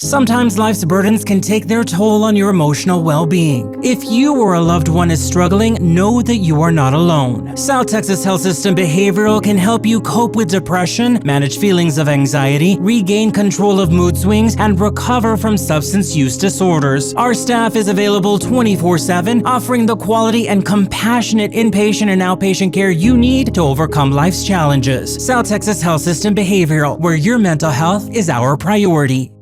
Sometimes life's burdens can take their toll on your emotional well-being. If you or a loved one is struggling, know that you are not alone. South Texas Health System Behavioral can help you cope with depression, manage feelings of anxiety, regain control of mood swings, and recover from substance use disorders. Our staff is available 24/7, offering the quality and compassionate inpatient and outpatient care you need to overcome life's challenges. South Texas Health System Behavioral, where your mental health is our priority.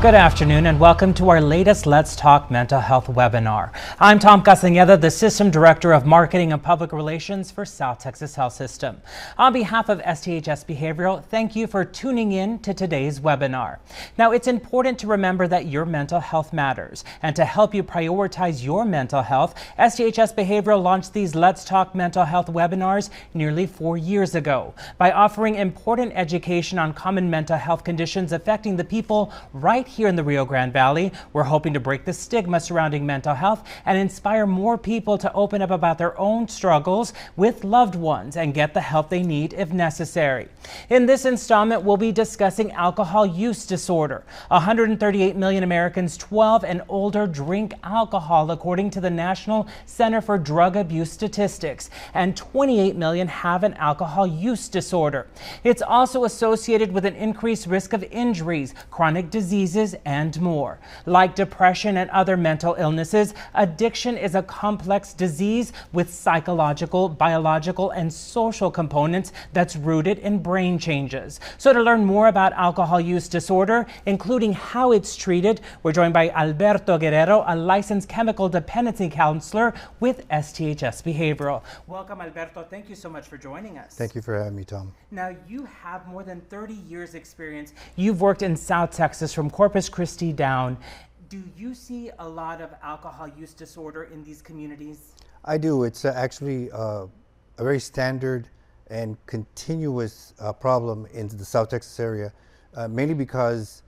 Good afternoon and welcome to our latest Let's Talk Mental Health webinar. I'm Tom Castañeda, the System Director of Marketing and Public Relations for South Texas Health System. On behalf of STHS Behavioral, thank you for tuning in to today's webinar. Now, it's important to remember that your mental health matters, and to help you prioritize your mental health, STHS Behavioral launched these Let's Talk Mental Health webinars nearly 4 years ago. By offering important education on common mental health conditions affecting the people right here in the Rio Grande Valley, we're hoping to break the stigma surrounding mental health and inspire more people to open up about their own struggles with loved ones and get the help they need if necessary. In this installment, we'll be discussing alcohol use disorder. 138 million Americans 12 and older drink alcohol, according to the National Center for Drug Abuse Statistics, and 28 million have an alcohol use disorder. It's also associated with an increased risk of injuries, chronic diseases, and more. Like depression and other mental illnesses, addiction is a complex disease with psychological, biological, and social components that's rooted in brain changes. So to learn more about alcohol use disorder, including how it's treated, we're joined by Alberto Guerrero, a licensed chemical dependency counselor with STHS Behavioral. Welcome, Alberto. Thank you so much for joining us. Thank you for having me, Tom. Now, you have more than 30 years experience. You've worked in South Texas from Corpus Christi down. Do you see a lot of alcohol use disorder in these communities? I do. It's actually a very standard and continuous problem in the South Texas area, mainly because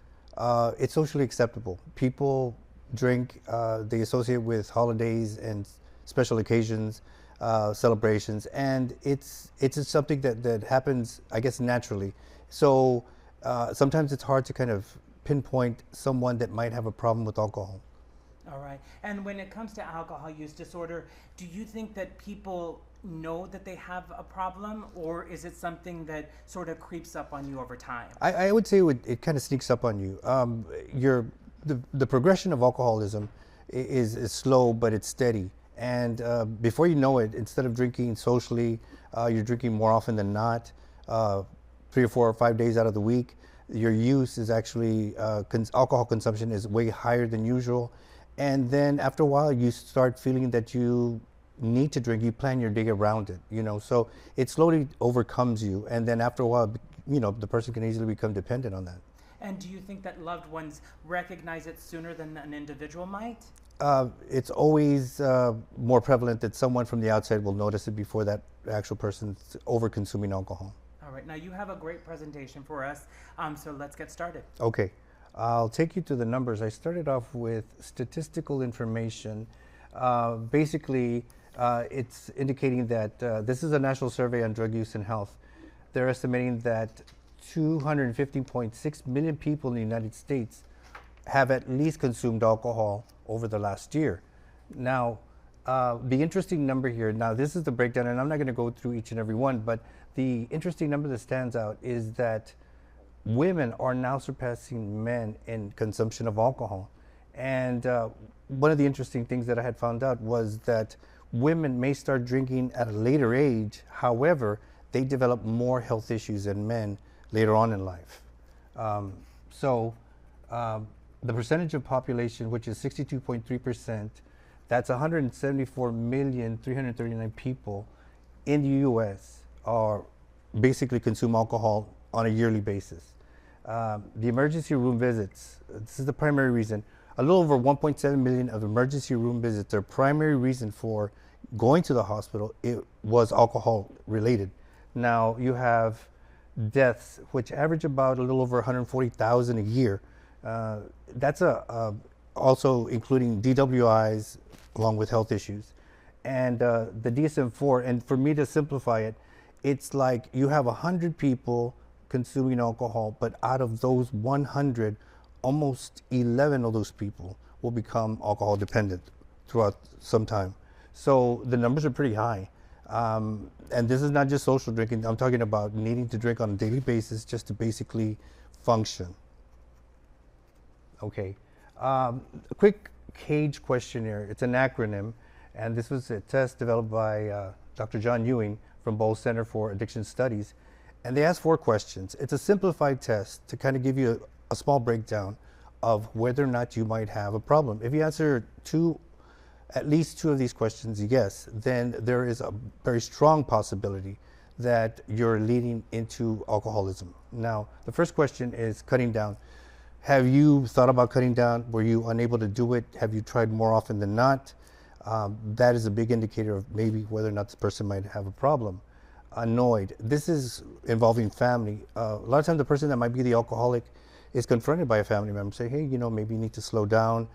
it's socially acceptable. People drink, they associate with holidays and special occasions, celebrations, and it's something that happens, I guess, naturally. So sometimes it's hard to kind of pinpoint someone that might have a problem with alcohol. All right. And when it comes to alcohol use disorder, do you think that people know that they have a problem, or is it something that sort of creeps up on you over time? I would say it kind of sneaks up on you. The progression of alcoholism is slow, but it's steady. And before you know it, instead of drinking socially, you're drinking more often than not, 3 or 4 or 5 days out of the week. Your use is actually, alcohol consumption is way higher than usual. And then after a while, you start feeling that you need to drink. You plan your day around it, so it slowly overcomes you. And then after a while, the person can easily become dependent on that. And do you think that loved ones recognize it sooner than an individual might? It's always more prevalent that someone from the outside will notice it before that actual person's over-consuming alcohol. All right, now you have a great presentation for us, so let's get started. Okay, I'll take you to the numbers. I started off with statistical information. Basically, it's indicating that this is a national survey on drug use and health. They're estimating that 215.6 million people in the United States have at least consumed alcohol over the last year. Now, the interesting number here, now this is the breakdown, and I'm not going to go through each and every one, but the interesting number that stands out is that women are now surpassing men in consumption of alcohol. And one of the interesting things that I had found out was that women may start drinking at a later age. However, they develop more health issues than men later on in life. The percentage of population, which is 62.3%, that's 174,339 people in the U.S. are basically consume alcohol on a yearly basis. The emergency room visits, this is the primary reason. A little over 1.7 million of emergency room visits, their primary reason for going to the hospital, it was alcohol related. Now you have deaths, which average about a little over 140,000 a year. That's also including DWIs along with health issues. And the DSM-4, and for me to simplify it, it's like you have 100 people consuming alcohol, but out of those 100, almost 11 of those people will become alcohol dependent throughout some time. So the numbers are pretty high. And this is not just social drinking. I'm talking about needing to drink on a daily basis just to basically function. Okay. A quick CAGE questionnaire. It's an acronym, and this was a test developed by Dr. John Ewing from Bowles Center for Addiction Studies. And they asked 4 questions. It's a simplified test to kind of give you a small breakdown of whether or not you might have a problem. If you answer at least 2 of these questions yes, then there is a very strong possibility that you're leading into alcoholism. Now, the first question is cutting down. Have you thought about cutting down? Were you unable to do it? Have you tried more often than not? That is a big indicator of maybe whether or not this person might have a problem. Annoyed. This is involving family. A lot of times the person that might be the alcoholic is confronted by a family member, say, hey, maybe you need to slow down.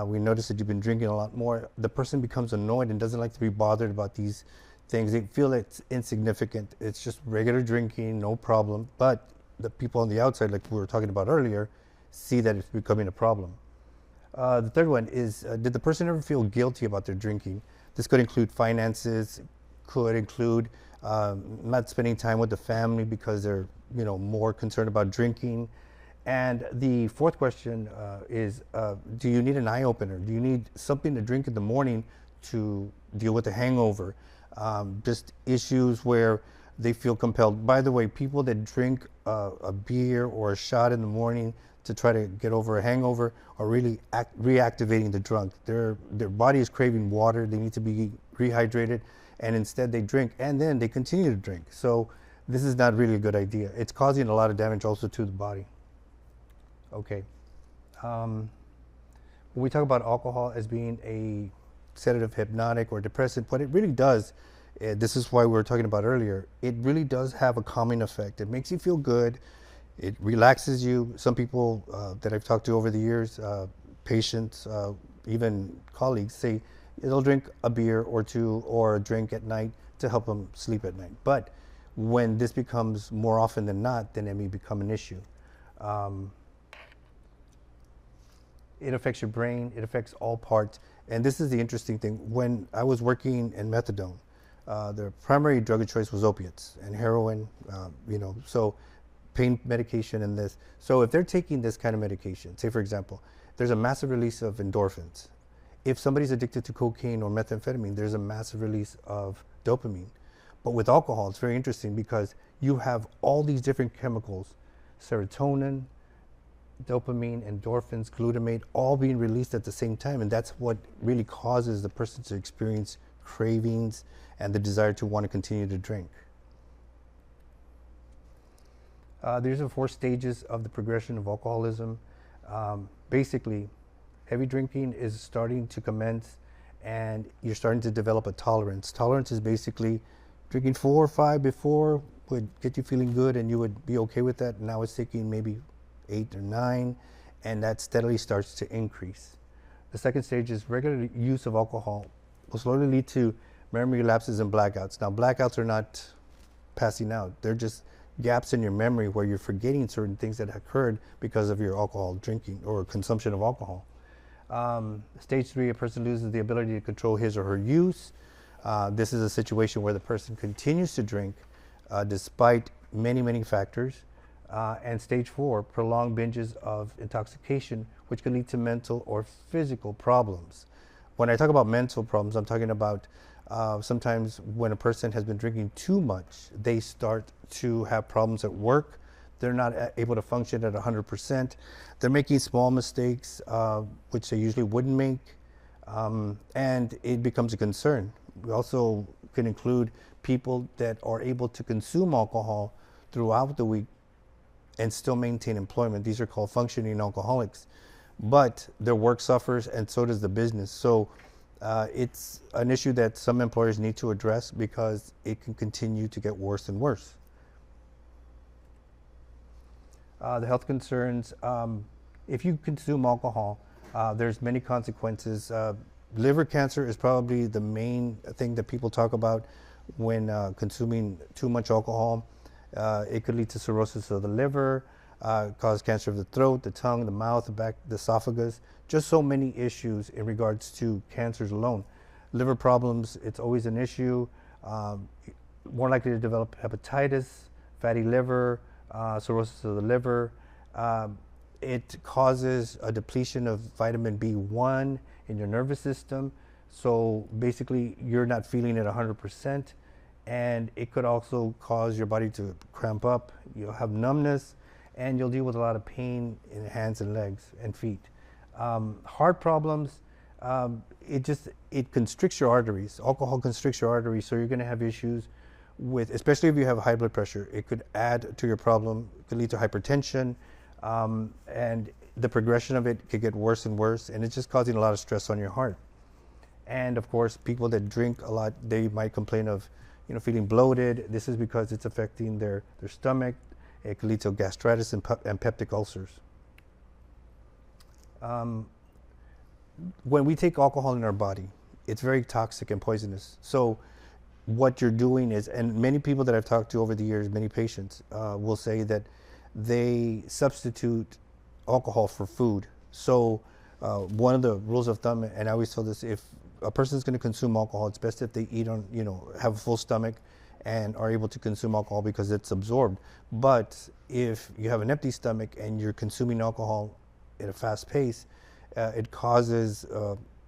We noticed that you've been drinking a lot more. The person becomes annoyed and doesn't like to be bothered about these things. They feel it's insignificant. It's just regular drinking, no problem. But the people on the outside, like we were talking about earlier, see that it's becoming a problem. The third one is, did the person ever feel guilty about their drinking? This could include finances, could include not spending time with the family because they're more concerned about drinking. And the fourth question is, do you need an eye opener? Do you need something to drink in the morning to deal with the hangover? Just issues where they feel compelled. By the way, people that drink a beer or a shot in the morning to try to get over a hangover are really reactivating the drunk. Their body is craving water. They need to be rehydrated, and instead they drink, and then they continue to drink. So this is not really a good idea. It's causing a lot of damage also to the body. Okay. When we talk about alcohol as being a sedative, hypnotic, or depressant, what it really does, this is why we were talking about earlier, it really does have a calming effect. It makes you feel good. It relaxes you. Some people that I've talked to over the years, patients, even colleagues, say they'll drink a beer or 2 or a drink at night to help them sleep at night. But when this becomes more often than not, then it may become an issue. It affects your brain. It affects all parts. And this is the interesting thing. When I was working in methadone, the primary drug of choice was opiates and heroin, so pain medication and this. So if they're taking this kind of medication, say for example, there's a massive release of endorphins. If somebody's addicted to cocaine or methamphetamine, there's a massive release of dopamine. But with alcohol, it's very interesting because you have all these different chemicals, serotonin, dopamine, endorphins, glutamate, all being released at the same time. And that's what really causes the person to experience cravings and the desire to want to continue to drink. These are 4 stages of the progression of alcoholism. Basically, heavy drinking is starting to commence and you're starting to develop a tolerance. Tolerance is basically drinking 4 or 5 before would get you feeling good and you would be okay with that. Now it's taking maybe 8 or 9, and that steadily starts to increase. The second stage is regular use of alcohol will slowly lead to memory lapses and blackouts. Now, blackouts are not passing out. They're just gaps in your memory where you're forgetting certain things that occurred because of your alcohol drinking or consumption of alcohol. Stage 3, a person loses the ability to control his or her use. This is a situation where the person continues to drink despite many factors. And stage 4, prolonged binges of intoxication, which can lead to mental or physical problems. When I talk about mental problems, I'm talking about sometimes when a person has been drinking too much, they start to have problems at work. They're not able to function at 100%. They're making small mistakes, which they usually wouldn't make, and it becomes a concern. We also can include people that are able to consume alcohol throughout the week and still maintain employment. These are called functioning alcoholics. But their work suffers and so does the business. So it's an issue that some employers need to address because it can continue to get worse and worse. The health concerns, if you consume alcohol, there's many consequences. Liver cancer is probably the main thing that people talk about. when consuming too much alcohol. It could lead to cirrhosis of the liver, cause cancer of the throat, the tongue, the mouth, the back, the esophagus. Just so many issues in regards to cancers alone. Liver problems, it's always an issue. More likely to develop hepatitis, fatty liver, cirrhosis of the liver. It causes a depletion of vitamin B1 in your nervous system. So basically, you're not feeling it 100%. And it could also cause your body to cramp up. You'll have numbness, and you'll deal with a lot of pain in the hands and legs and feet. Heart problems, it constricts your arteries. Alcohol constricts your arteries, so you're going to have issues with, especially if you have high blood pressure. It could add to your problem. It could lead to hypertension, and the progression of it could get worse and worse, and it's just causing a lot of stress on your heart. And of course, people that drink a lot, they might complain of, feeling bloated. This is because it's affecting their stomach. It could lead to gastritis and peptic ulcers. When we take alcohol in our body, it's very toxic and poisonous. So what you're doing is, and many people that I've talked to over the years, many patients will say that they substitute alcohol for food. So one of the rules of thumb, and I always tell this, if a person is going to consume alcohol, it's best if they eat on, have a full stomach and are able to consume alcohol because it's absorbed. But if you have an empty stomach and you're consuming alcohol at a fast pace, it causes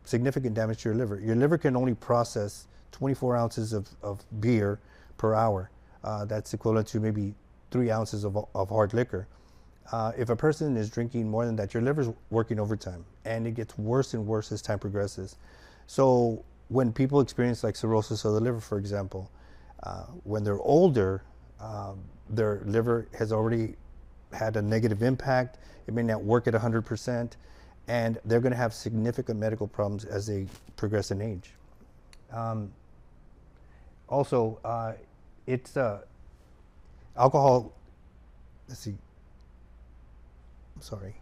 significant damage to your liver. Your liver can only process 24 ounces of beer per hour. That's equivalent to maybe 3 ounces of hard liquor. If a person is drinking more than that, your liver's working overtime, and it gets worse and worse as time progresses. So when people experience like cirrhosis of the liver, for example, when they're older, their liver has already had a negative impact. It may not work at 100%, and they're going to have significant medical problems as they progress in age. Also, it's alcohol. Let's see. Sorry,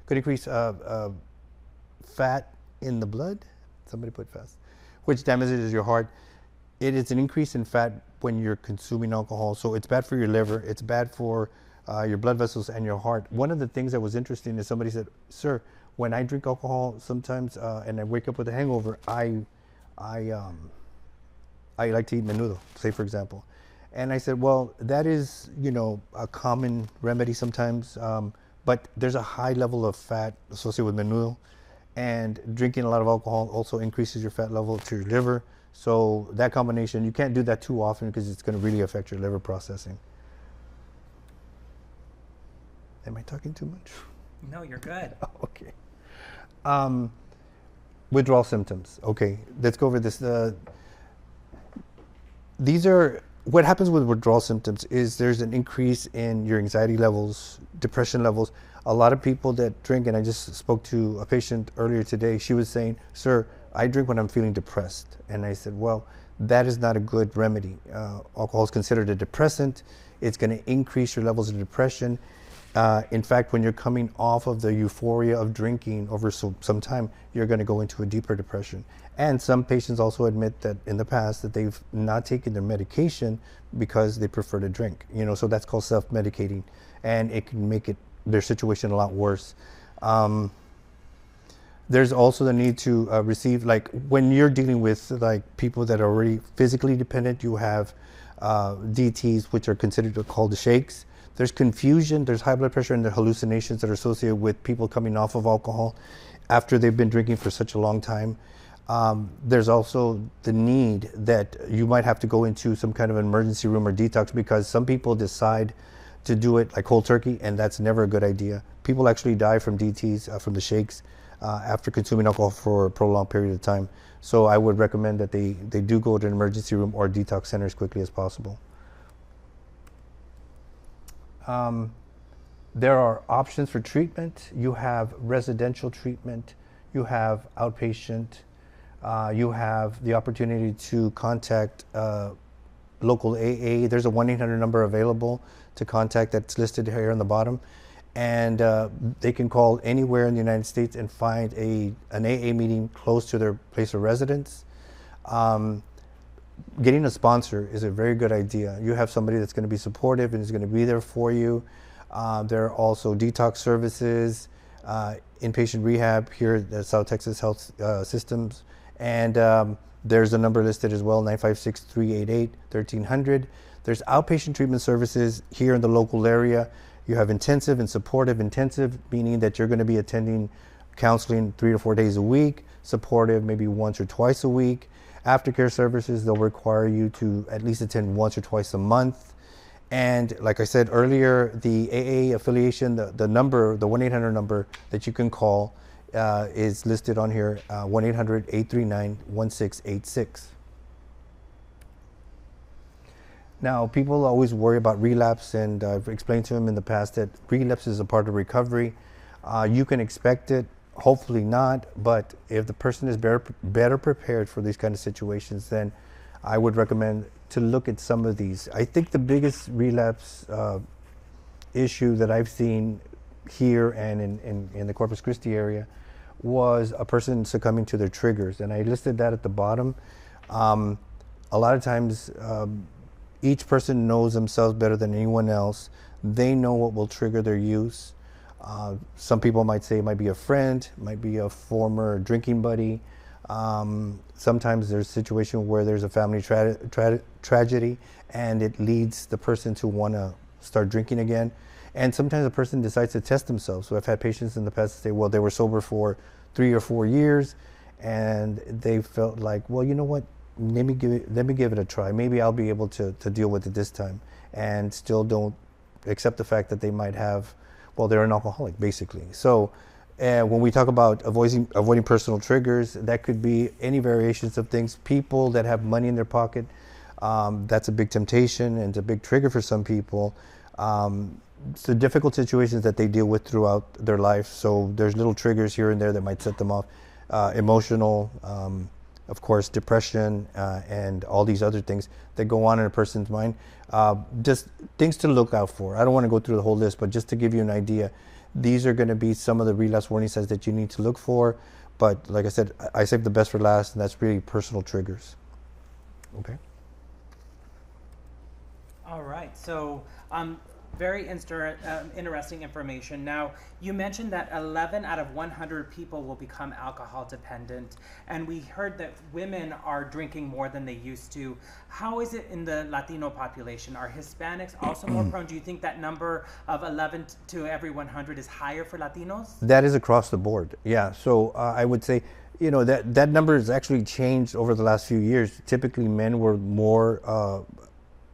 could increase fat in the blood. Somebody put fast, which damages your heart. It is an increase in fat when you're consuming alcohol, so it's bad for your liver. It's bad for your blood vessels and your heart. One of the things that was interesting is somebody said, "Sir, when I drink alcohol, sometimes and I wake up with a hangover, I like to eat menudo, say for example." And I said, "Well, that is a common remedy sometimes." But there's a high level of fat associated with menudo, and drinking a lot of alcohol also increases your fat level to your liver. So that combination, you can't do that too often because it's going to really affect your liver processing. Am I talking too much? No, you're good. Oh, okay. Withdrawal symptoms. Okay, let's go over this. These are what happens with withdrawal symptoms is there's an increase in your anxiety levels, depression levels. A lot of people that drink, and I just spoke to a patient earlier today, she was saying, "Sir, I drink when I'm feeling depressed." And I said, well, that is not a good remedy. Alcohol is considered a depressant. It's going to increase your levels of depression. In fact, when you're coming off of the euphoria of drinking over some time, you're going to go into a deeper depression. And some patients also admit that in the past that they've not taken their medication because they prefer to drink. So that's called self-medicating, and it can make their situation a lot worse. There's also the need to receive, like when you're dealing with like people that are already physically dependent, you have DTs, which are considered called the shakes. There's confusion, there's high blood pressure, and the hallucinations that are associated with people coming off of alcohol after they've been drinking for such a long time. There's also the need that you might have to go into some kind of emergency room or detox because some people decide to do it like cold turkey, and that's never a good idea. People actually die from DTs, from the shakes, after consuming alcohol for a prolonged period of time. So I would recommend that they do go to an emergency room or detox center as quickly as possible. There are options for treatment. You have residential treatment, you have outpatient, you have the opportunity to contact local AA. There's a 1-800 number available to contact that's listed here on the bottom. And they can call anywhere in the United States and find an AA meeting close to their place of residence. getting a sponsor is a very good idea. You have somebody that's going to be supportive and is going to be there for you. There are also detox services, inpatient rehab here at the South Texas Health Systems, and there's a number listed as well, 956-388-1300. There's outpatient treatment services here in the local area. You have intensive and supportive. Intensive meaning that you're going to be attending counseling 3 to 4 days a week. Supportive maybe once or twice a week. Aftercare services, they'll require you to at least attend once or twice a month. And like I said earlier, the AA affiliation, the number, the 1-800 number that you can call is listed on here, 1-800-839-1686. Now, people always worry about relapse, and I've explained to them in the past that relapse is a part of recovery. You can expect it, hopefully not, but if the person is better prepared for these kind of situations, then I would recommend to look at some of these. I think the biggest relapse issue that I've seen here and in the Corpus Christi area was a person succumbing to their triggers, and I listed that at the bottom. A lot of times, each person knows themselves better than anyone else. They know what will trigger their use. Some people might say it might be a friend, might be a former drinking buddy. Sometimes there's a situation where there's a family tragedy and it leads the person to want to start drinking again. And sometimes a person decides to test themselves. So I've had patients in the past say, well, they were sober for 3 or 4 years and they felt like, well, you know what? Let me give it a try. Maybe I'll be able to deal with it this time, and still don't accept the fact that they might have, well, they're an alcoholic basically. So when we talk about avoiding personal triggers, that could be any variations of things. People that have money in their pocket, that's a big temptation and it's a big trigger for some people. It's the difficult situations that they deal with throughout their life. So there's little triggers here and there that might set them off. Emotional, of course, depression, and all these other things that go on in a person's mind. Just things to look out for. I don't want to go through the whole list, but just to give you an idea, these are going to be some of the relapse warning signs that you need to look for. But like I said, I saved the best for last, and that's really personal triggers. Okay. All right. So very interesting information. Now, you mentioned that 11 out of 100 people will become alcohol dependent, and we heard that women are drinking more than they used to. How is it in the Latino population? Are Hispanics also more prone? Do you think that number of 11 to every 100 is higher for Latinos? That is across the board. Yeah. So I would say, you know, that number has actually changed over the last few years. Typically, men were more of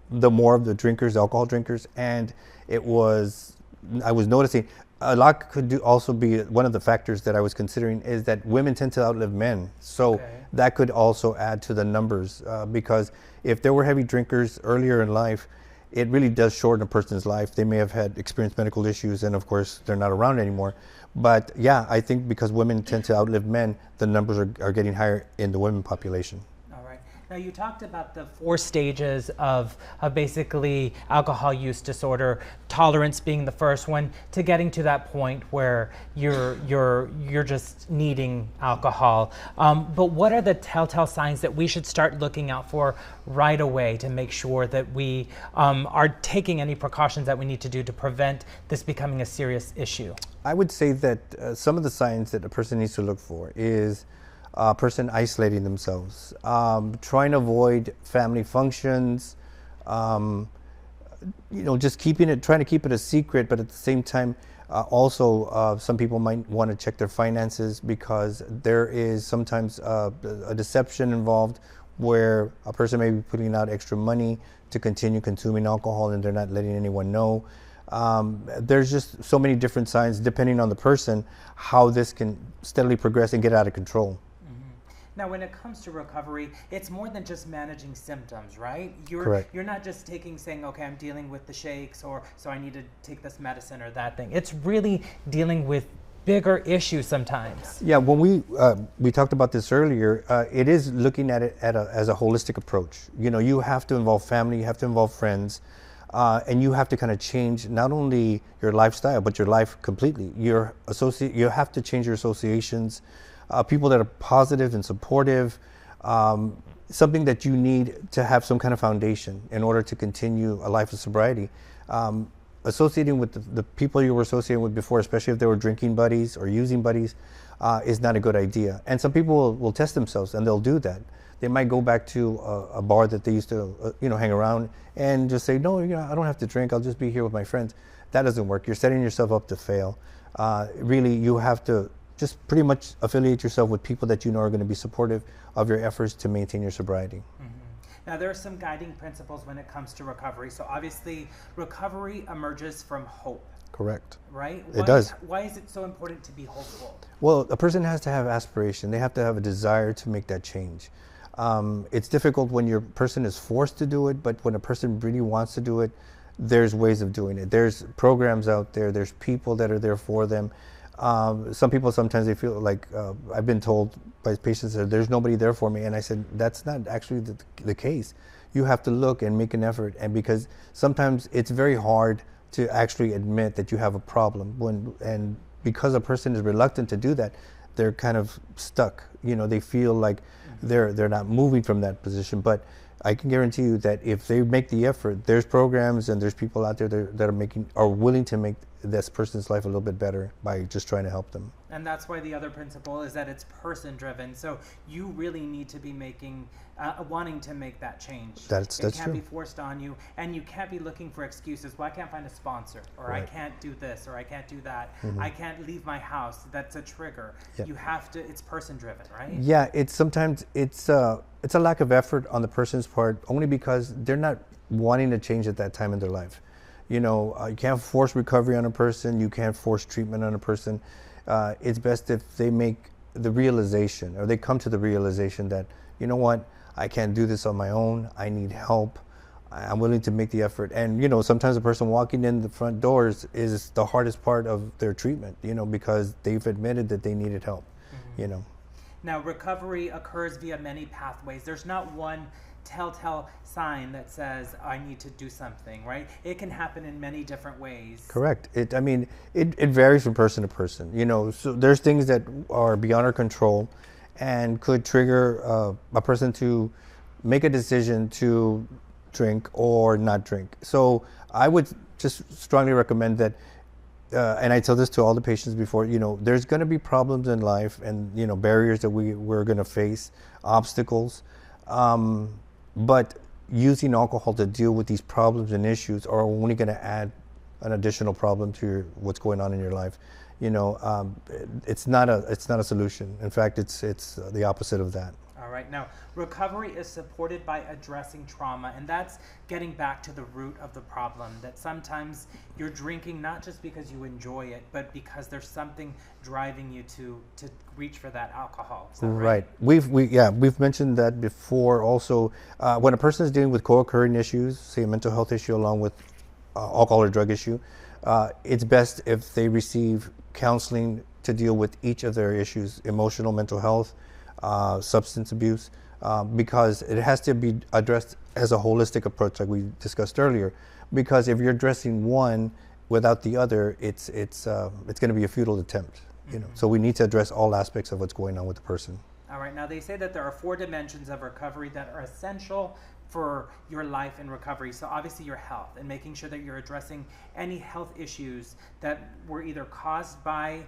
the drinkers, alcohol drinkers, and I was noticing a lot could also be one of the factors that I was considering is that women tend to outlive men. So that could also add to the numbers because if there were heavy drinkers earlier in life, it really does shorten a person's life. They may have had experienced medical issues and of course they're not around anymore. But yeah, I think because women tend to outlive men, the numbers are getting higher in the women population. Now, you talked about the 4 stages of basically alcohol use disorder, tolerance being the first one, to getting to that point where you're just needing alcohol. But what are the telltale signs that we should start looking out for right away to make sure that we are taking any precautions that we need to do to prevent this becoming a serious issue? I would say that some of the signs that a person needs to look for is a person isolating themselves, trying to avoid family functions, just trying to keep it a secret, but at the same time, also some people might want to check their finances because there is sometimes a deception involved where a person may be putting out extra money to continue consuming alcohol and they're not letting anyone know. There's just so many different signs depending on the person, how this can steadily progress and get out of control. Now, when it comes to recovery, it's more than just managing symptoms, right? Correct. You're not just saying, okay, I'm dealing with the shakes, or so I need to take this medicine or that thing. It's really dealing with bigger issues sometimes. Yeah, when we talked about this earlier, it is looking at it as a holistic approach. You know, you have to involve family, you have to involve friends, and you have to kind of change not only your lifestyle, but your life completely. You have to change your associations. People that are positive and supportive, something that you need to have some kind of foundation in order to continue a life of sobriety. Associating with the people you were associating with before, especially if they were drinking buddies or using buddies, is not a good idea. And some people will test themselves and they'll do that. They might go back to a bar that they used to hang around and just say, no, I don't have to drink, I'll just be here with my friends. That doesn't work. You're setting yourself up to fail. Really, you have to just pretty much affiliate yourself with people that you know are going to be supportive of your efforts to maintain your sobriety. Mm-hmm. Now, there are some guiding principles when it comes to recovery. So obviously, recovery emerges from hope. Correct. Right? It does. Why is it so important to be hopeful? Well, a person has to have aspiration. They have to have a desire to make that change. It's difficult when your person is forced to do it, but when a person really wants to do it, there's ways of doing it. There's programs out there. There's people that are there for them. Some people, sometimes they feel like, I've been told by patients that there's nobody there for me. And I said, that's not actually the case. You have to look and make an effort. And because sometimes it's very hard to actually admit that you have a problem. And because a person is reluctant to do that, they're kind of stuck. They feel like they're not moving from that position. But I can guarantee you that if they make the effort, there's programs and there's people out there that are willing to make this person's life a little bit better by just trying to help them. And that's why the other principle is that it's person driven. So you really need to be wanting to make that change. That's true. It can't be forced on you, and you can't be looking for excuses. Well, I can't find a sponsor, or right. I can't do this, or I can't do that. Mm-hmm. I can't leave my house. That's a trigger. Yep. You have to, it's person driven, right? Yeah, it's a lack of effort on the person's part, only because they're not wanting to change at that time in their life. You can't force recovery on a person. You can't force treatment on a person. It's best if they make the realization, or they come to the realization that, you know what, I can't do this on my own. I need help. I'm willing to make the effort. And, sometimes a person walking in the front doors is the hardest part of their treatment, because they've admitted that they needed help, Mm-hmm. Now, recovery occurs via many pathways. There's not one telltale sign that says I need to do something, right? It can happen in many different ways. Correct. It varies from person to person. So there's things that are beyond our control and could trigger a person to make a decision to drink or not drink. So I would just strongly recommend that, and I tell this to all the patients before, there's going to be problems in life and, barriers that we're going to face, obstacles. But using alcohol to deal with these problems and issues are only going to add an additional problem to what's going on in your life. It's not a solution. In fact, it's the opposite of that. All right. Now, recovery is supported by addressing trauma, and that's getting back to the root of the problem, that sometimes you're drinking not just because you enjoy it, but because there's something driving you to reach for that alcohol. Is that right? We've mentioned that before also. When a person is dealing with co-occurring issues, say a mental health issue along with alcohol or drug issue, it's best if they receive counseling to deal with each of their issues: emotional, mental health, substance abuse, because it has to be addressed as a holistic approach, like we discussed earlier. Because if you're addressing one without the other, it's going to be a futile attempt. So we need to address all aspects of what's going on with the person. All right. Now, they say that there are 4 dimensions of recovery that are essential for your life in recovery. So obviously your health, and making sure that you're addressing any health issues that were either caused by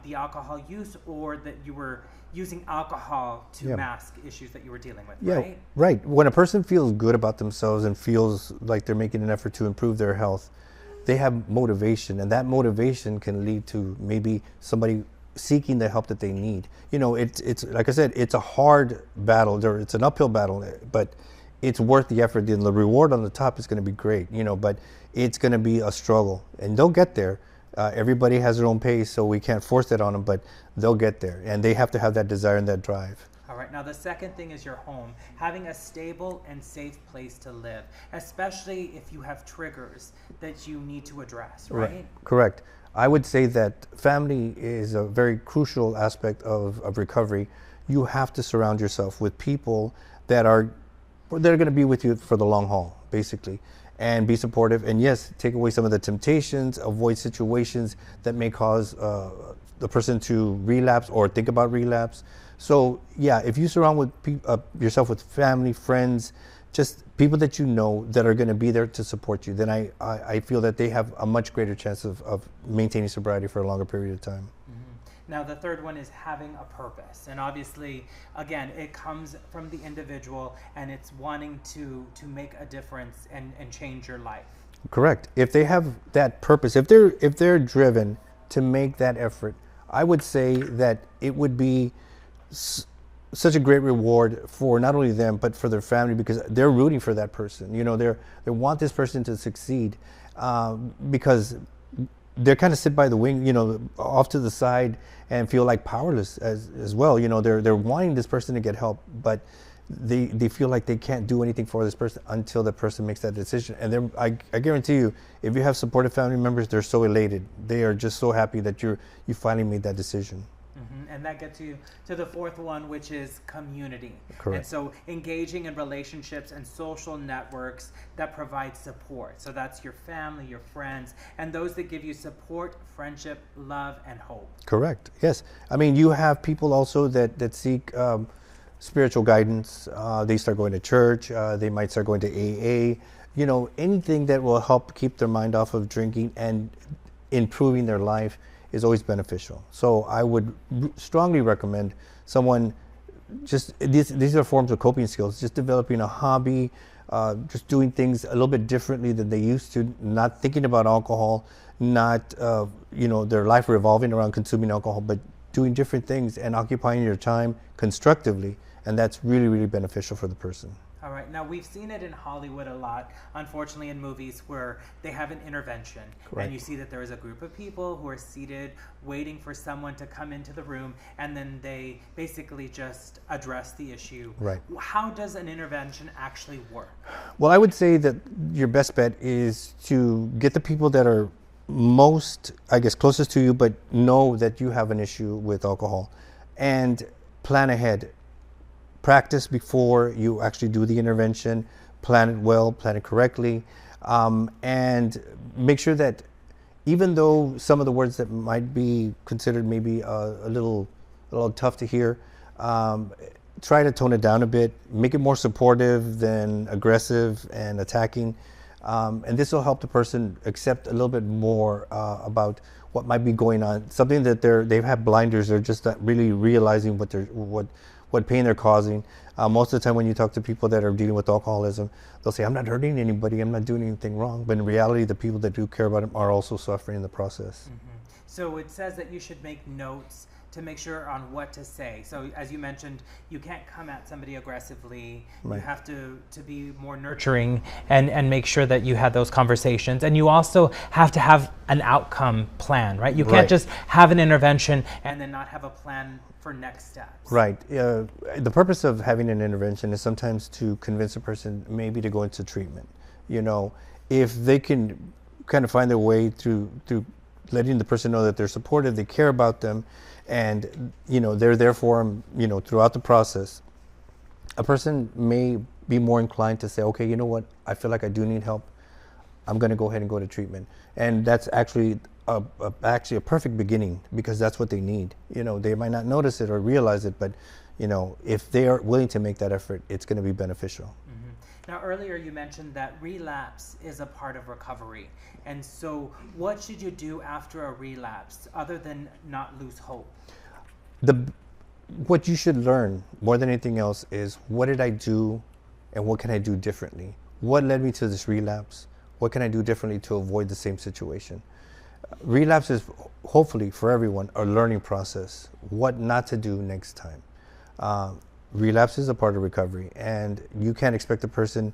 the alcohol use, or that you were using alcohol to mask issues that you were dealing with, right? Right. When a person feels good about themselves and feels like they're making an effort to improve their health, they have motivation, and that motivation can lead to maybe somebody seeking the help that they need. It's like I said, it's a hard battle. It's an uphill battle, but it's worth the effort. And the reward on the top is going to be great, but it's going to be a struggle, and they'll get there. Everybody has their own pace, so we can't force that on them, but they'll get there, and they have to have that desire and that drive. All right. Now, the second thing is your home, having a stable and safe place to live, especially if you have triggers that you need to address, right? Correct. I would say that family is a very crucial aspect of recovery. You have to surround yourself with people that are going to be with you for the long haul, basically, and be supportive. And yes, take away some of the temptations, avoid situations that may cause the person to relapse or think about relapse. So yeah, if you surround with yourself with family, friends, just people that you know that are going to be there to support you, then I feel that they have a much greater chance of maintaining sobriety for a longer period of time. Now, the third one is having a purpose. And obviously, again, it comes from the individual, and it's wanting to make a difference and change your life. Correct. If they have that purpose, if they're driven to make that effort, I would say that it would be such a great reward for not only them but for their family, because they're rooting for that person. You know, they want this person to succeed, because they're kind of sit by the wing, you know, off to the side, and feel like powerless as well. You know, they're wanting this person to get help, but they feel like they can't do anything for this person until the person makes that decision. And I guarantee you, if you have supportive family members, they're so elated. They are just so happy that you finally made that decision. And that gets you to the fourth one, which is community. Correct. And so engaging in relationships and social networks that provide support. So that's your family, your friends, and those that give you support, friendship, love, and hope. Correct. Yes. I mean, you have people also that seek spiritual guidance. They start going to church. They might start going to AA. You know, anything that will help keep their mind off of drinking and improving their life is always beneficial. So I would strongly recommend someone these are forms of coping skills, just developing a hobby, just doing things a little bit differently than they used to, not thinking about alcohol, not their life revolving around consuming alcohol, but doing different things and occupying your time constructively, and that's really, really beneficial for the person. All right. Now, we've seen it in Hollywood a lot, unfortunately, in movies where they have an intervention. Correct. And you see that there is a group of people who are seated waiting for someone to come into the room, and then they basically just address the issue. Right. How does an intervention actually work? Well, I would say that your best bet is to get the people that are most, I guess, closest to you, but know that you have an issue with alcohol, and plan ahead. Practice before you actually do the intervention, plan it well, plan it correctly, and make sure that even though some of the words that might be considered maybe a little tough to hear, try to tone it down a bit, make it more supportive than aggressive and attacking, and this will help the person accept a little bit more about what might be going on, something that they've had blinders, they're just not really realizing what pain they're causing. Most of the time when you talk to people that are dealing with alcoholism, they'll say, I'm not hurting anybody, I'm not doing anything wrong. But in reality, the people that do care about them are also suffering in the process. So it says that you should make notes to make sure on what to say. So as you mentioned, you can't come at somebody aggressively. Right. You have to be more nurturing and make sure that you have those conversations. And you also have to have an outcome plan, right? You can't just have an intervention and then not have a plan for next steps. Right. The purpose of having an intervention is sometimes to convince a person maybe to go into treatment. You know, if they can kind of find their way through letting the person know that they're supportive, they care about them, and they're there for them throughout the process, a person may be more inclined to say, okay, you know what, I feel like I do need help, I'm going to go ahead and go to treatment. And that's actually a perfect beginning, because that's what they need. They might not notice it or realize it, but if they are willing to make that effort, it's going to be beneficial. Now, earlier you mentioned that relapse is a part of recovery. And so what should you do after a relapse other than not lose hope? What you should learn more than anything else is, what did I do and what can I do differently? What led me to this relapse? What can I do differently to avoid the same situation? Relapse is hopefully for everyone a learning process. What not to do next time. Relapse is a part of recovery, and you can't expect a person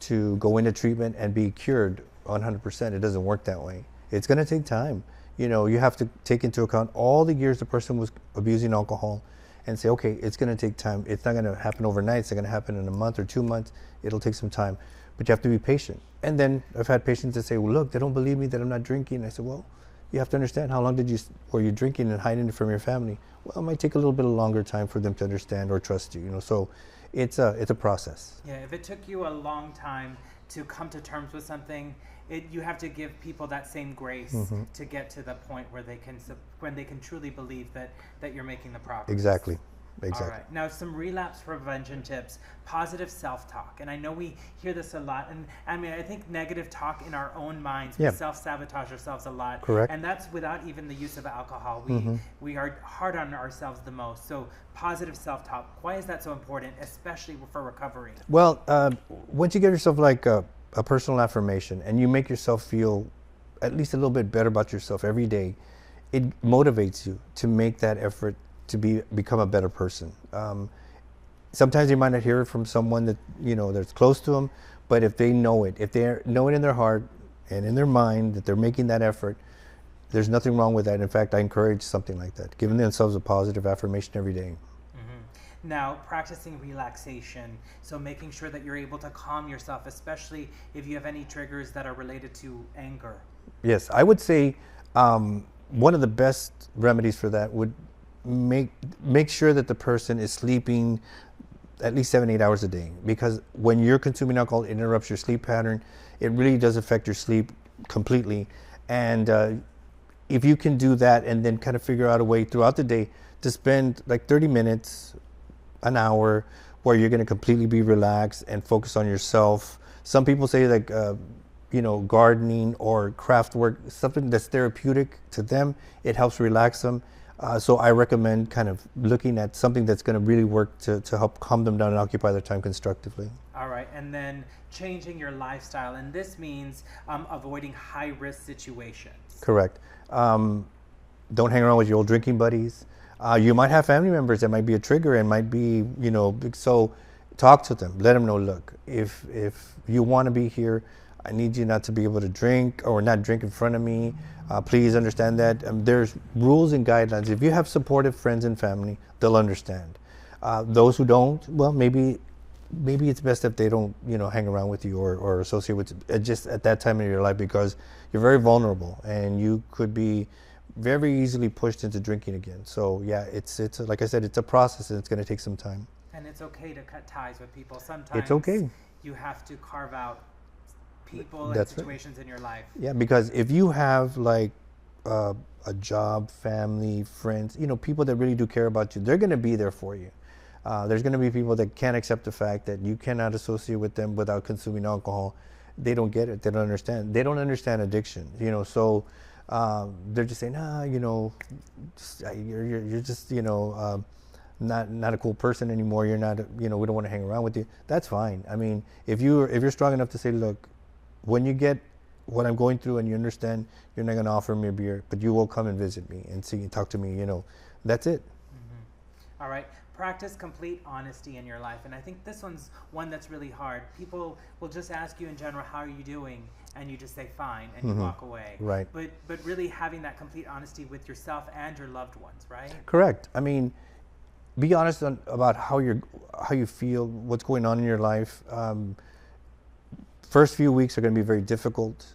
to go into treatment and be cured 100%. It doesn't work that way. It's going to take time. You have to take into account all the years the person was abusing alcohol and say, okay, it's going to take time. It's not going to happen overnight. It's not going to happen in a month or 2 months. It'll take some time, but you have to be patient. And then I've had patients that say, well, look, they don't believe me that I'm not drinking. I said, well, you have to understand, how long were you drinking and hiding it from your family? Well, it might take a little bit of longer time for them to understand or trust you. So it's a process. Yeah, if it took you a long time to come to terms with something, you have to give people that same grace to get to the point where they can when they can truly believe that you're making the progress. Exactly. All right. Now, some relapse prevention tips, positive self-talk. And I know we hear this a lot. And I mean, I think negative talk in our own minds, we self-sabotage ourselves a lot. Correct. And that's without even the use of alcohol. We are hard on ourselves the most. So positive self-talk, why is that so important, especially for recovery? Well, once you give yourself like a personal affirmation and you make yourself feel at least a little bit better about yourself every day, it motivates you to make that effort to become a better person. Sometimes you might not hear it from someone that that's close to them, but if they know it, if they know it in their heart and in their mind that they're making that effort, there's nothing wrong with that. In fact, I encourage something like that, giving themselves a positive affirmation every day. Now, practicing relaxation, so making sure that you're able to calm yourself, especially if you have any triggers that are related to anger. Yes, I would say one of the best remedies for that would make sure that the person is sleeping at least 7-8 hours a day, because when you're consuming alcohol, it interrupts your sleep pattern. It really does affect your sleep completely. And if you can do that and then kind of figure out a way throughout the day to spend like 30 minutes, an hour, where you're going to completely be relaxed and focus on yourself. Some people say like gardening or craft work, something that's therapeutic to them, it helps relax them. So I recommend kind of looking at something that's going to really work to help calm them down and occupy their time constructively. All right, and then changing your lifestyle, and this means avoiding high-risk situations. Correct. Don't hang around with your old drinking buddies. You might have family members that might be a trigger and might be, so talk to them. Let them know, look, if you want to be here, I need you not to be able to drink or not drink in front of me. Please understand that. There's rules and guidelines. If you have supportive friends and family, they'll understand. Those who don't, well, maybe it's best if they don't, hang around with you or associate with just at that time in your life, because you're very vulnerable and you could be very easily pushed into drinking again. So yeah, it's like I said, it's a process and it's going to take some time. And it's okay to cut ties with people. Sometimes it's okay. You have to carve out people and situations in your life. Yeah, because if you have like a job, family, friends, people that really do care about you, they're going to be there for you. There's going to be people that can't accept the fact that you cannot associate with them without consuming alcohol. They don't get it. They don't understand. They don't understand addiction. So they're just saying, you're just not a cool person anymore. You're not, we don't want to hang around with you. That's fine. I mean, if you're strong enough to say, look, when you get what I'm going through and you understand, you're not going to offer me a beer, but you will come and visit me and see and talk to me. That's it. All right. Practice complete honesty in your life. And I think this one's one that's really hard. People will just ask you in general, how are you doing? And you just say fine and you walk away. Right. But really having that complete honesty with yourself and your loved ones, right? Correct. I mean, be honest about how you feel, what's going on in your life. First few weeks are going to be very difficult.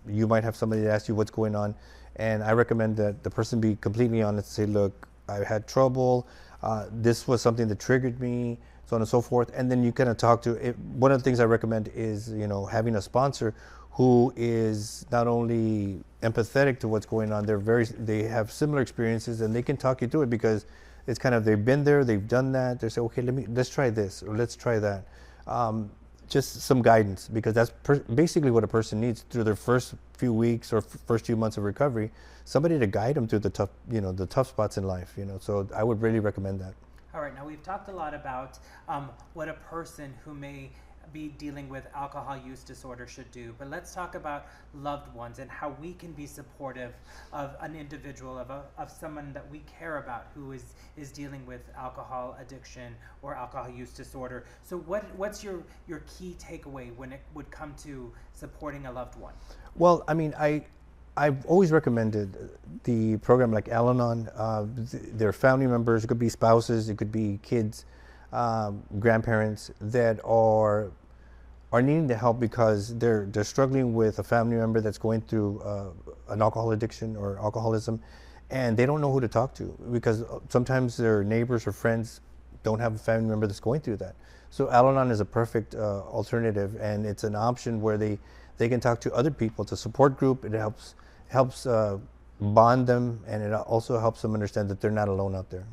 You might have somebody that asks you what's going on, and I recommend that the person be completely honest and say, look, I had trouble, this was something that triggered me, so on and so forth. And then you kind of talk to it. One of the things I recommend is having a sponsor who is not only empathetic to what's going on, they have similar experiences and they can talk you through it, because it's kind of, they've been there, they've done that. They say, okay, let's try this or let's try that. Just some guidance, because that's basically what a person needs through their first few weeks or first few months of recovery. Somebody to guide them through the tough spots in life. So I would really recommend that. All right. Now we've talked a lot about what a person who may be dealing with alcohol use disorder should do, but let's talk about loved ones and how we can be supportive of an individual, of someone that we care about who is dealing with alcohol addiction or alcohol use disorder. So what's your key takeaway when it would come to supporting a loved one? Well, I mean, I've always recommended the program like Al-Anon. Their family members, it could be spouses, it could be kids, grandparents that are needing the help because they're struggling with a family member that's going through an alcohol addiction or alcoholism, and they don't know who to talk to, because sometimes their neighbors or friends don't have a family member that's going through that. So Al-Anon is a perfect alternative, and it's an option where they they can talk to other people. It's a support group. It helps bond them, and it also helps them understand that they're not alone out there.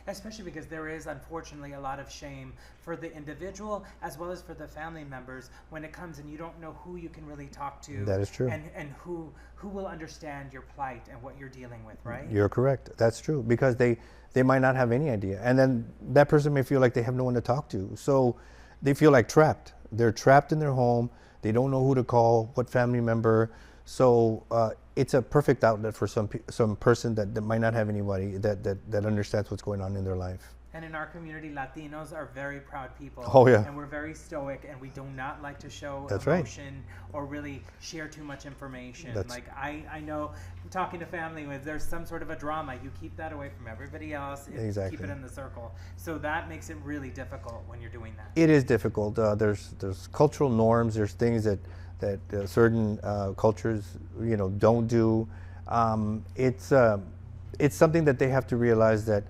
Especially because there is, unfortunately, a lot of shame for the individual as well as for the family members when it comes and you don't know who you can really talk to. That is true. And who will understand your plight and what you're dealing with, right? You're correct. That's true, because they might not have any idea. And then that person may feel like they have no one to talk to. So they feel like trapped. They're trapped in their home. They don't know who to call, what family member. So it's a perfect outlet for some person that might not have anybody that understands what's going on in their life. And in our community, Latinos are very proud people. Oh, yeah. And we're very stoic, and we do not like to show That's emotion or really share too much information. Like I know, talking to family, when there's some sort of a drama, you keep that away from everybody else. Exactly. Keep it in the circle. So that makes it really difficult when you're doing that. It is difficult. There's cultural norms. There's things that certain cultures, don't do. It's something that they have to realize that,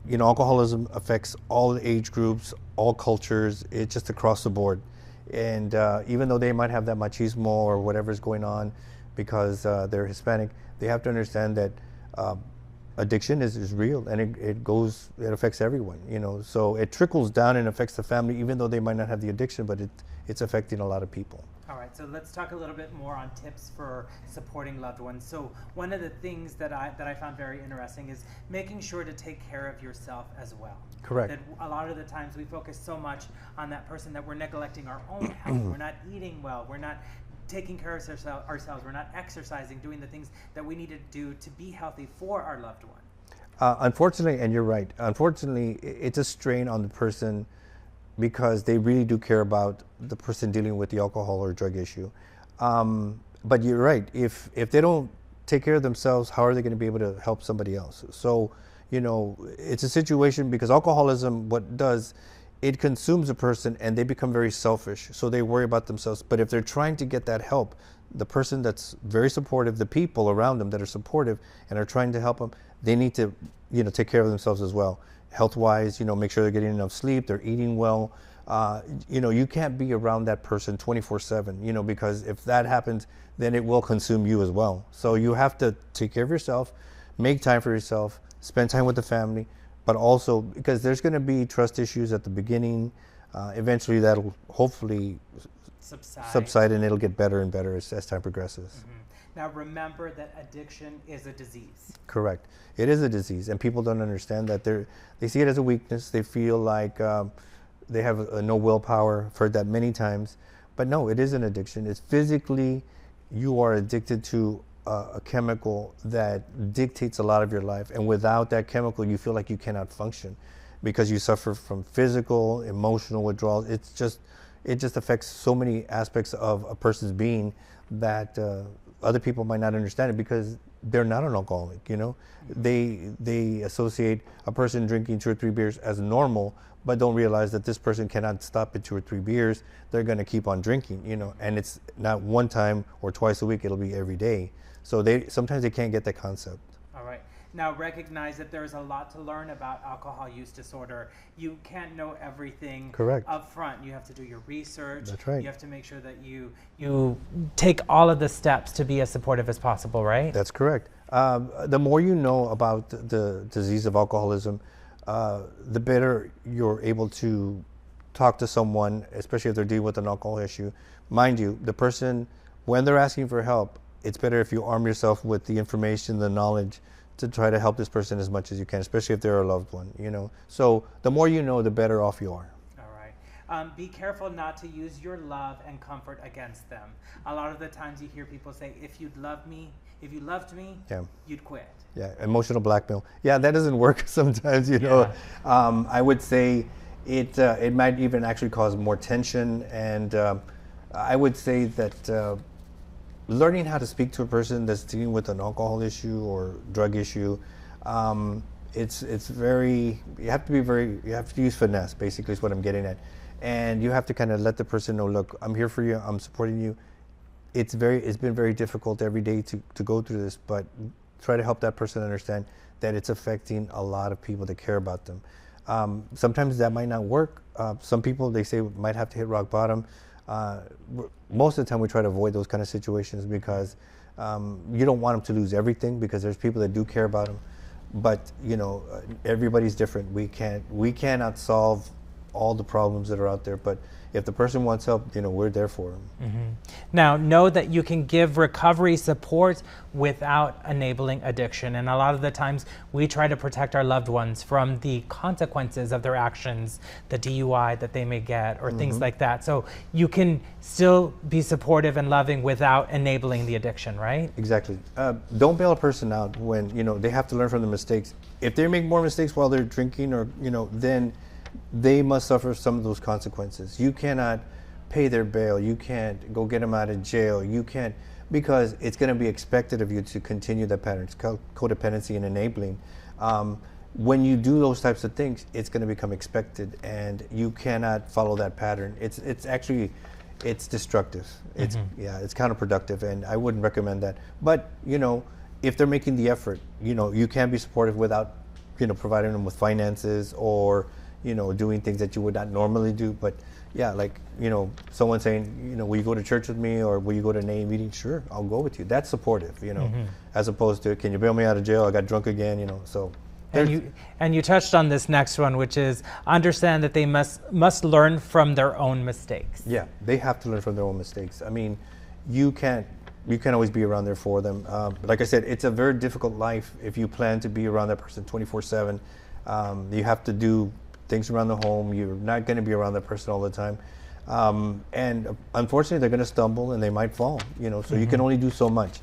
alcoholism affects all age groups, all cultures. It's just across the board. And even though they might have that machismo or whatever's going on because they're Hispanic, they have to understand that addiction is real, and it affects everyone. So it trickles down and affects the family, even though they might not have the addiction, but it's affecting a lot of people. All right, so let's talk a little bit more on tips for supporting loved ones. So one of the things that I found very interesting is making sure to take care of yourself as well. Correct. That a lot of the times we focus so much on that person that we're neglecting our own health. We're not eating well. We're not taking care of ourselves. We're not exercising, doing the things that we need to do to be healthy for our loved one. Unfortunately, and you're right, unfortunately, it's a strain on the person because they really do care about the person dealing with the alcohol or drug issue. But you're right, if they don't take care of themselves, how are they going to be able to help somebody else? So, it's a situation because alcoholism, what it does, it consumes a person and they become very selfish. So they worry about themselves. But if they're trying to get that help, the person that's very supportive, the people around them that are supportive and are trying to help them, they need to, take care of themselves as well. Health-wise, make sure they're getting enough sleep, they're eating well. You can't be around that person 24/7, because if that happens, then it will consume you as well. So you have to take care of yourself, make time for yourself, spend time with the family, but also because there's going to be trust issues at the beginning. Eventually that'll hopefully subside and it'll get better and better as time progresses. Mm-hmm. Now remember that addiction is a disease. Correct. It is a disease, and people don't understand that. They see it as a weakness. They feel like they have no willpower. I've heard that many times. But no, it is an addiction. It's physically, you are addicted to a chemical that dictates a lot of your life. And without that chemical, you feel like you cannot function because you suffer from physical, emotional withdrawals. It just affects so many aspects of a person's being that other people might not understand it because they're not an alcoholic. They associate a person drinking 2 or 3 beers as normal, but don't realize that this person cannot stop at 2 or 3 beers. They're going to keep on drinking, and it's not one time or twice a week. It'll be every day. So sometimes they can't get that concept. All right. Now recognize that there's a lot to learn about alcohol use disorder. You can't know everything up front. You have to do your research. That's right. You have to make sure that you take all of the steps to be as supportive as possible, right? That's correct. The more you know about the disease of alcoholism, the better you're able to talk to someone, especially if they're dealing with an alcohol issue. Mind you, the person, when they're asking for help, it's better if you arm yourself with the information, the knowledge, to try to help this person as much as you can, especially if they're a loved one, So the more you know, the better off you are. All right. Be careful not to use your love and comfort against them. A lot of the times you hear people say, if you loved me, you'd quit. Yeah, emotional blackmail. Yeah, that doesn't work sometimes, I would say it might even actually cause more tension. And I would say that learning how to speak to a person that's dealing with an alcohol issue or drug issue, it's very, you have to use finesse, basically is what I'm getting at. And you have to kind of let the person know, look, I'm here for you, I'm supporting you. It's been very difficult every day to go through this, but try to help that person understand that it's affecting a lot of people that care about them. Sometimes that might not work. Some people, they say, might have to hit rock bottom. Most of the time we try to avoid those kind of situations because you don't want them to lose everything, because there's people that do care about them. But everybody's different. We cannot solve all the problems that are out there, but if the person wants help, we're there for them. Mm-hmm. Now, know that you can give recovery support without enabling addiction. And a lot of the times we try to protect our loved ones from the consequences of their actions, the DUI that they may get, or things like that. So you can still be supportive and loving without enabling the addiction, right? Exactly. Don't bail a person out when, they have to learn from the mistakes. If they make more mistakes while they're drinking, or, then they must suffer some of those consequences. You cannot pay their bail. You can't go get them out of jail. You can't, because it's going to be expected of you to continue that pattern. It's called codependency and enabling. When you do those types of things, it's going to become expected, and you cannot follow that pattern. It's destructive. It's counterproductive, and I wouldn't recommend that. But if they're making the effort, you can be supportive without providing them with finances, or doing things that you would not normally do. But yeah, like, someone saying, will you go to church with me, or will you go to an AA meeting? Sure, I'll go with you. That's supportive, as opposed to, can you bail me out of jail? I got drunk again, so. And you touched on this next one, which is understand that they must learn from their own mistakes. Yeah, they have to learn from their own mistakes. I mean, you can't always be around there for them. Like I said, it's a very difficult life if you plan to be around that person 24/7. You have to do things around the home. You're not going to be around that person all the time. And unfortunately, they're going to stumble and they might fall, so you can only do so much.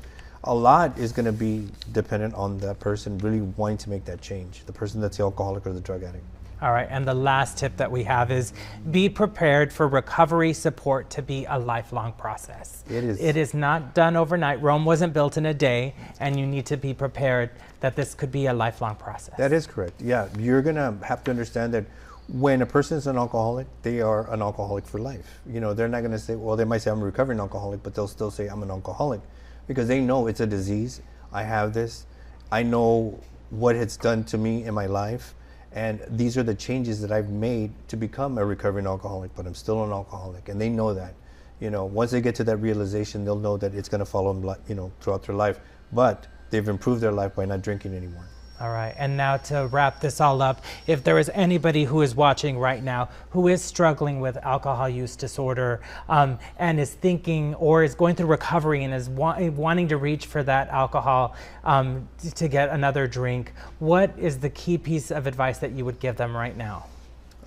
A lot is going to be dependent on that person really wanting to make that change, the person that's the alcoholic or the drug addict. All right, and the last tip that we have is be prepared for recovery support to be a lifelong process. It is. It is not done overnight. Rome wasn't built in a day, and you need to be prepared that this could be a lifelong process. That is correct. Yeah, you're going to have to understand that when a person is an alcoholic, they are an alcoholic for life. They're not going to say, well, they might say I'm a recovering alcoholic, but they'll still say I'm an alcoholic, because they know it's a disease. I have this. I know what it's done to me in my life. And these are the changes that I've made to become a recovering alcoholic, but I'm still an alcoholic. And they know that. Once they get to that realization, they'll know that it's going to follow them, throughout their life. But they've improved their life by not drinking anymore. All right, and now to wrap this all up, if there is anybody who is watching right now who is struggling with alcohol use disorder and is thinking or is going through recovery and is wanting to reach for that alcohol to get another drink, what is the key piece of advice that you would give them right now?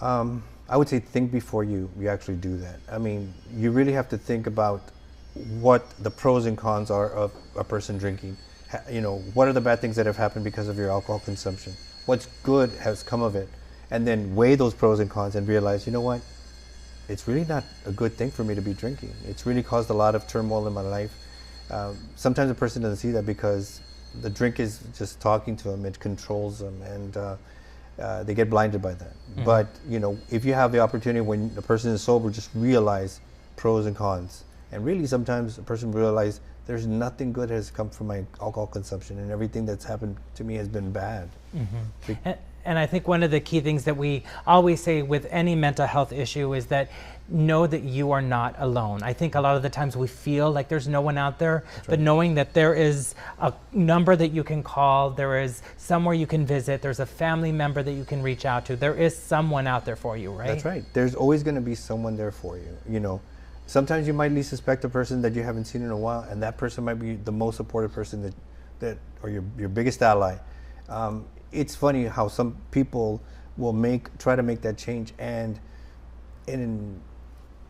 I would say think before you actually do that. I mean, you really have to think about what the pros and cons are of a person drinking. What are the bad things that have happened because of your alcohol consumption? What's good has come of it? And then weigh those pros and cons and realize, what? It's really not a good thing for me to be drinking. It's really caused a lot of turmoil in my life. Sometimes a person doesn't see that because the drink is just talking to them, it controls them, and they get blinded by that. But, if you have the opportunity when a person is sober, just realize pros and cons. And really sometimes a person realizes there's nothing good has come from my alcohol consumption, and everything that's happened to me has been bad. And I think one of the key things that we always say with any mental health issue is that know that you are not alone. I think a lot of the times we feel like there's no one out there, but knowing that there is a number that you can call, there is somewhere you can visit, there's a family member that you can reach out to, there is someone out there for you, right? That's right. There's always going to be someone there for you, Sometimes you might least suspect a person that you haven't seen in a while, and that person might be the most supportive person that or your biggest ally. It's funny how some people will try to make that change, and in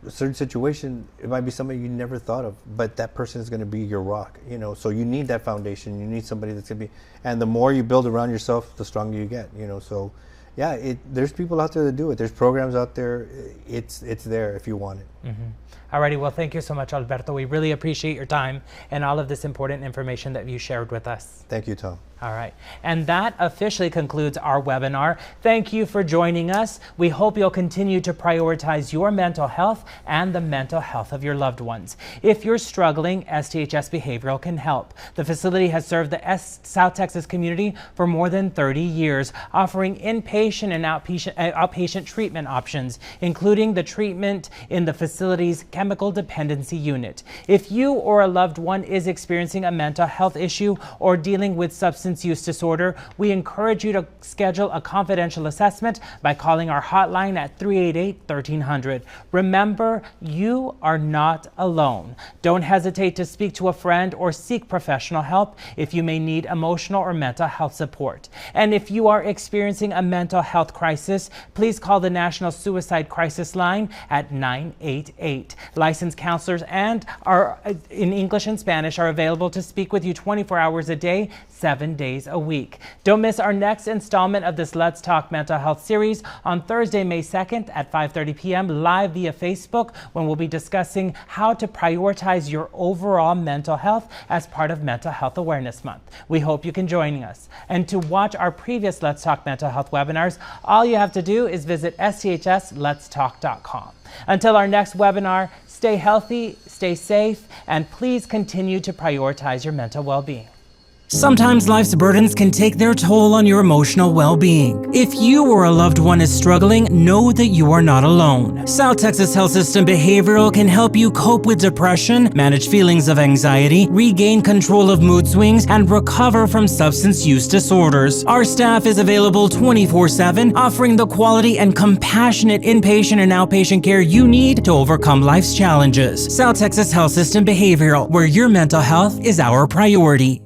a certain situation, it might be somebody you never thought of, but that person is going to be your rock. So you need that foundation. You need somebody that's going to be, and the more you build around yourself, the stronger you get. So. Yeah, there's people out there that do it. There's programs out there. It's there if you want it. Alrighty, well, thank you so much, Alberto. We really appreciate your time and all of this important information that you shared with us. Thank you, Tom. All right, and that officially concludes our webinar. Thank you for joining us. We hope you'll continue to prioritize your mental health and the mental health of your loved ones. If you're struggling, STHS Behavioral can help. The facility has served the South Texas community for more than 30 years, offering inpatient and outpatient treatment options, including the treatment in the facility's chemical dependency unit. If you or a loved one is experiencing a mental health issue or dealing with substance use disorder, we encourage you to schedule a confidential assessment by calling our hotline at 388-1300. Remember, you are not alone. Don't hesitate to speak to a friend or seek professional help if you may need emotional or mental health support. And if you are experiencing a mental health crisis, please call the National Suicide Crisis Line at 988. Licensed counselors and are in English and Spanish are available to speak with you 24 hours a day, 7 days a week. Don't miss our next installment of this Let's Talk Mental Health series on Thursday, May 2nd at 5:30 p.m. live via Facebook, when we'll be discussing how to prioritize your overall mental health as part of Mental Health Awareness Month. We hope you can join us. And to watch our previous Let's Talk Mental Health webinars, all you have to do is visit STHSLetsTalk.com. Until our next webinar, stay healthy, stay safe, and please continue to prioritize your mental well-being. Sometimes life's burdens can take their toll on your emotional well-being. If you or a loved one is struggling, know that you are not alone. South Texas Health System Behavioral can help you cope with depression, manage feelings of anxiety, regain control of mood swings, and recover from substance use disorders. Our staff is available 24/7, offering the quality and compassionate inpatient and outpatient care you need to overcome life's challenges. South Texas Health System Behavioral, where your mental health is our priority.